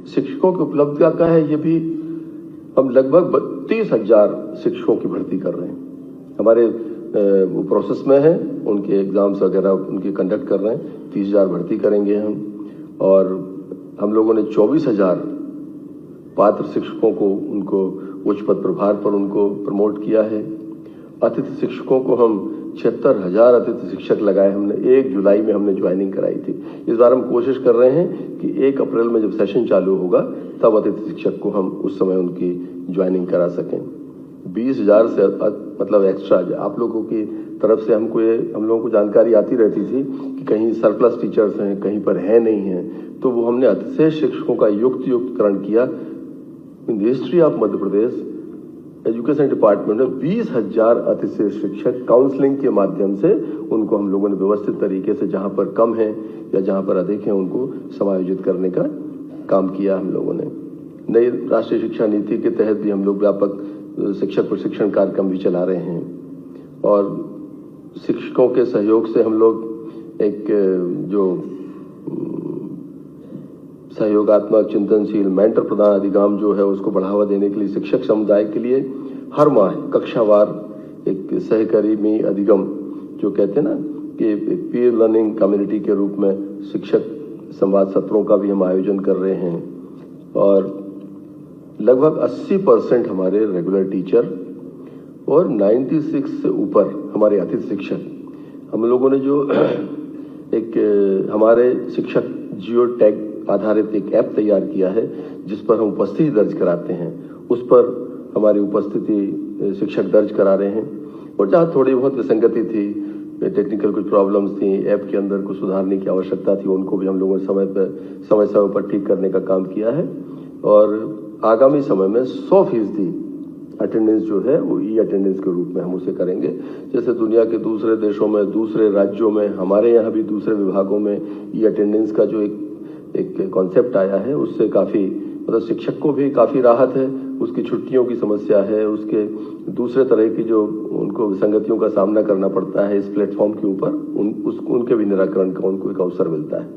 शिक्षकों की उपलब्धता क्या है, ये भी हम लगभग 32,000 शिक्षकों की भर्ती कर रहे हैं। हमारे वो प्रोसेस में है, उनके एग्जाम्स वगैरह उनके कंडक्ट कर रहे हैं। 30,000 भर्ती करेंगे हम, और हम लोगों ने 24,000 पात्र शिक्षकों को उनको उच्च पद प्रभार पर उनको प्रमोट किया है। अतिथि शिक्षकों को हम 76,000 अतिथि शिक्षक लगाए हमने। 1 जुलाई में हमने ज्वाइनिंग कराई थी। इस बार हम कोशिश कर रहे हैं कि 1 अप्रैल में जब सेशन चालू होगा तब अतिथि शिक्षक को हम उस समय उनकी ज्वाइनिंग करा सकें। 20,000 से मतलब एक्स्ट्रा आप लोगों की तरफ से हम लोगों को जानकारी आती रहती थी कि कहीं सरप्लस टीचर्स हैं, कहीं पर है नहीं है, तो वो हमने अतिशेष शिक्षकों का युक्तकरण किया। In history of Madhya Pradesh education department में 20,000 अतिशेष शिक्षक काउंसलिंग के माध्यम से उनको हम लोगों ने व्यवस्थित तरीके से जहां पर कम है या जहां पर अधिक है उनको समायोजित करने का काम किया हम लोगों ने। नई राष्ट्रीय शिक्षा नीति के तहत भी हम लोग व्यापक शिक्षक प्रशिक्षण कार्यक्रम भी चला रहे हैं, और शिक्षकों के सहयोग से हम लोग एक जो सहयोगात्मक चिंतनशील मेंटर प्रदान अधिगम जो है उसको बढ़ावा देने के लिए शिक्षक समुदाय के लिए हर माह कक्षावार एक सहकर्मी अधिगम जो कहते हैं ना कि पीयर लर्निंग कम्युनिटी के रूप में शिक्षक संवाद सत्रों का भी हम आयोजन कर रहे हैं। और लगभग 80% हमारे रेगुलर टीचर और 96 से ऊपर हमारे अतिथि शिक्षक, हम लोगों ने जो एक हमारे शिक्षक जियो टैग आधारित एक ऐप तैयार किया है जिस पर हम उपस्थिति दर्ज कराते हैं, उस पर हमारी उपस्थिति शिक्षक दर्ज करा रहे हैं। और जहाँ थोड़ी बहुत विसंगति थी, टेक्निकल कुछ प्रॉब्लम्स थी, ऐप के अंदर कुछ सुधारने की आवश्यकता थी, उनको भी हम लोगों ने समय पर ठीक करने का काम किया है। और आगामी समय में 100% अटेंडेंस जो है वो ई अटेंडेंस के रूप में हम उसे करेंगे। जैसे दुनिया के दूसरे देशों में, दूसरे राज्यों में, हमारे यहाँ भी दूसरे विभागों में ई अटेंडेंस का जो एक कॉन्सेप्ट आया है, उससे काफी मतलब शिक्षक को भी काफी राहत है। उसकी छुट्टियों की समस्या है, उसके दूसरे तरह की जो उनको विसंगतियों का सामना करना पड़ता है इस प्लेटफॉर्म के ऊपर, उनके भी निराकरण का उनको एक अवसर मिलता है।